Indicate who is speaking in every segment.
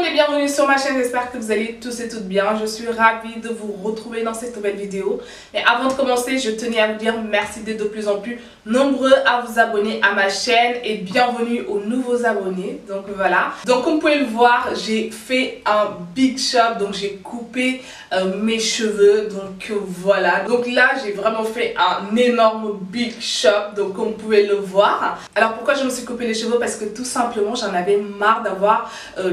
Speaker 1: et bienvenue sur ma chaîne, j'espère que vous allez tous et toutes bien. Je suis ravie de vous retrouver dans cette nouvelle vidéo. Mais avant de commencer, je tenais à vous dire merci d'être de plus en plus nombreux à vous abonner à ma chaîne et bienvenue aux nouveaux abonnés. Donc voilà. Donc comme vous pouvez le voir, j'ai fait un big shop, donc j'ai coupé mes cheveux. Donc voilà. Donc là, j'ai vraiment fait un énorme big shop, donc comme vous pouvez le voir. Alors pourquoi je me suis coupé les cheveux? Parce que tout simplement, j'en avais marre d'avoir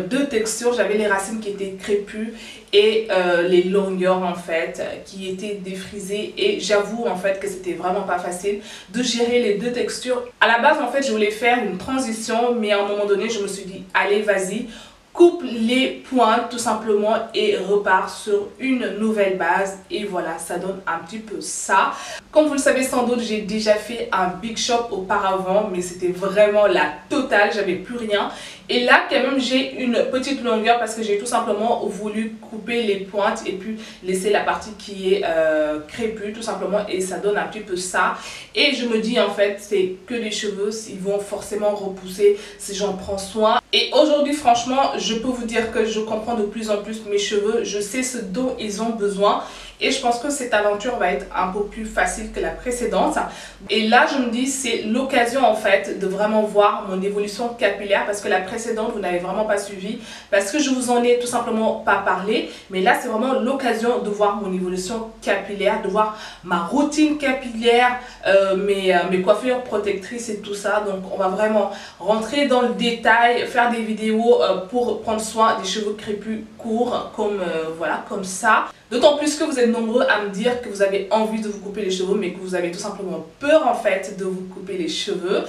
Speaker 1: deux textures. J'avais les racines qui étaient crépues et les longueurs en fait qui étaient défrisées, et j'avoue en fait que c'était vraiment pas facile de gérer les deux textures. À la base en fait je voulais faire une transition, mais à un moment donné je me suis dit allez vas-y, coupe les pointes tout simplement et repars sur une nouvelle base, et voilà, ça donne un petit peu ça. Comme vous le savez sans doute, j'ai déjà fait un big shop auparavant, mais c'était vraiment la totale, j'avais plus rien. Et là quand même j'ai une petite longueur parce que j'ai tout simplement voulu couper les pointes et puis laisser la partie qui est crépue tout simplement, et ça donne un petit peu ça. Et je me dis en fait c'est que les cheveux, ils vont forcément repousser si j'en prends soin. Et aujourd'hui franchement je peux vous dire que je comprends de plus en plus mes cheveux, je sais ce dont ils ont besoin. Et je pense que cette aventure va être un peu plus facile que la précédente. Et là, je me dis, c'est l'occasion en fait de vraiment voir mon évolution capillaire. Parce que la précédente, vous n'avez vraiment pas suivi. Parce que je vous en ai tout simplement pas parlé. Mais là, c'est vraiment l'occasion de voir mon évolution capillaire. De voir ma routine capillaire, mes coiffures protectrices et tout ça. Donc, on va vraiment rentrer dans le détail. Faire des vidéos pour prendre soin des cheveux crépus courts. Voilà, comme ça. D'autant plus que vous êtes nombreux à me dire que vous avez envie de vous couper les cheveux, mais que vous avez tout simplement peur en fait de vous couper les cheveux.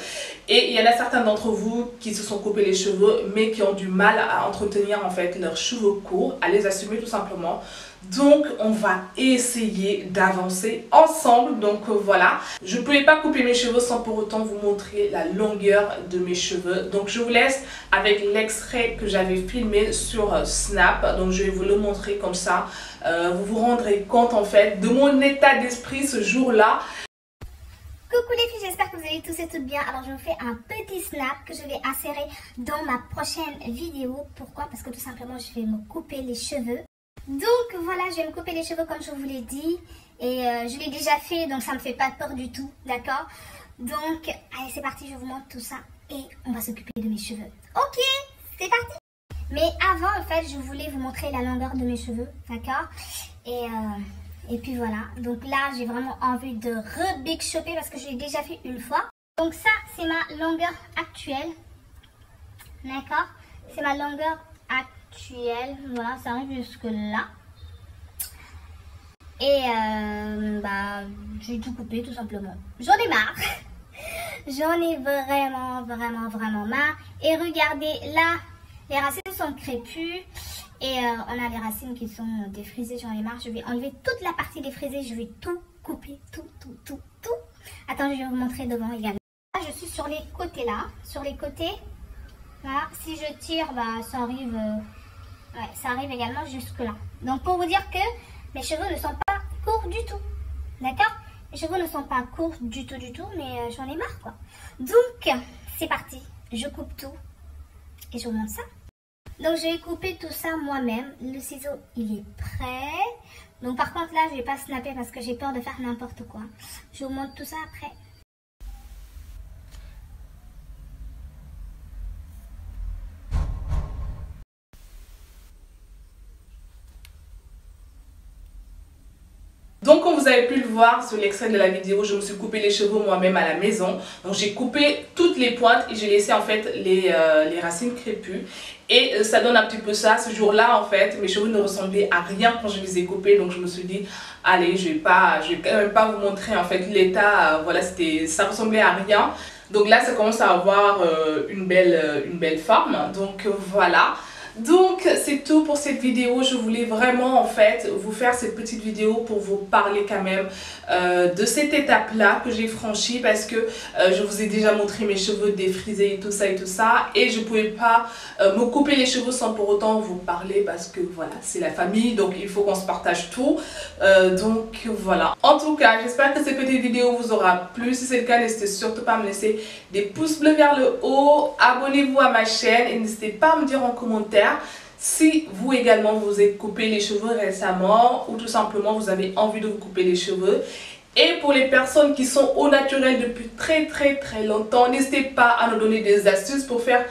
Speaker 1: Et il y en a certains d'entre vous qui se sont coupés les cheveux, mais qui ont du mal à entretenir en fait leurs cheveux courts, à les assumer tout simplement. Donc on va essayer d'avancer ensemble. Donc voilà, je ne pouvais pas couper mes cheveux sans pour autant vous montrer la longueur de mes cheveux. Donc je vous laisse avec l'extrait que j'avais filmé sur Snap. Donc je vais vous le montrer comme ça. Vous vous rendrez compte en fait de mon état d'esprit ce jour-là.
Speaker 2: Coucou les filles, j'espère que vous allez tous et toutes bien. Alors je vous fais un petit snap que je vais insérer dans ma prochaine vidéo. Pourquoi? Parce que tout simplement je vais me couper les cheveux. Donc voilà, je vais me couper les cheveux comme je vous l'ai dit. Et je l'ai déjà fait, donc ça ne me fait pas peur du tout, d'accord? Donc allez, c'est parti, je vous montre tout ça et on va s'occuper de mes cheveux. Ok, c'est parti. Mais avant en fait je voulais vous montrer la longueur de mes cheveux, d'accord? Et puis voilà, donc là j'ai vraiment envie de re-big shopper parce que je l'ai déjà fait une fois. Donc ça c'est ma longueur actuelle, d'accord? C'est ma longueur actuelle, voilà, ça arrive jusque là. Et j'ai tout coupé tout simplement. J'en ai marre. J'en ai vraiment marre. Et regardez là, les racines sont crépues. Et on a les racines qui sont défrisées, j'en ai marre. Je vais enlever toute la partie défrisée, je vais tout couper, tout. Attends, je vais vous montrer devant également. Là, je suis sur les côtés là, sur les côtés. Voilà, si je tire, ça arrive, ça arrive également jusque là. Donc pour vous dire que mes cheveux ne sont pas courts du tout, d'accord? Mes cheveux ne sont pas courts du tout, mais j'en ai marre quoi. Donc c'est parti, je coupe tout et je vous montre ça. Donc je vais couper tout ça moi-même. Le ciseau il est prêt. Donc par contre là je vais pas snapper parce que j'ai peur de faire n'importe quoi. Je vous montre tout ça après.
Speaker 1: Donc comme vous avez pu le voir sur l'extrait de la vidéo, je me suis coupé les cheveux moi-même à la maison. Donc j'ai coupé toutes les pointes et j'ai laissé en fait les racines crépues. Et ça donne un petit peu ça. Ce jour-là en fait, mes cheveux ne ressemblaient à rien quand je les ai coupés. Donc je me suis dit, allez, je vais quand même pas vous montrer en fait l'état. Voilà, ça ressemblait à rien. Donc là ça commence à avoir une belle forme. Donc voilà. Donc c'est tout pour cette vidéo. Je voulais vraiment en fait vous faire cette petite vidéo pour vous parler quand même de cette étape là que j'ai franchie, parce que je vous ai déjà montré mes cheveux défrisés et tout ça et je pouvais pas me couper les cheveux sans pour autant vous parler, parce que voilà, c'est la famille, donc il faut qu'on se partage tout. Donc voilà, en tout cas j'espère que cette petite vidéo vous aura plu. Si c'est le cas, n'hésitez surtout pas à me laisser des pouces bleus vers le haut, abonnez-vous à ma chaîne et n'hésitez pas à me dire en commentaire Si vous également vous êtes coupé les cheveux récemment ou tout simplement vous avez envie de vous couper les cheveux. Et pour les personnes qui sont au naturel depuis très longtemps, n'hésitez pas à nous donner des astuces pour faire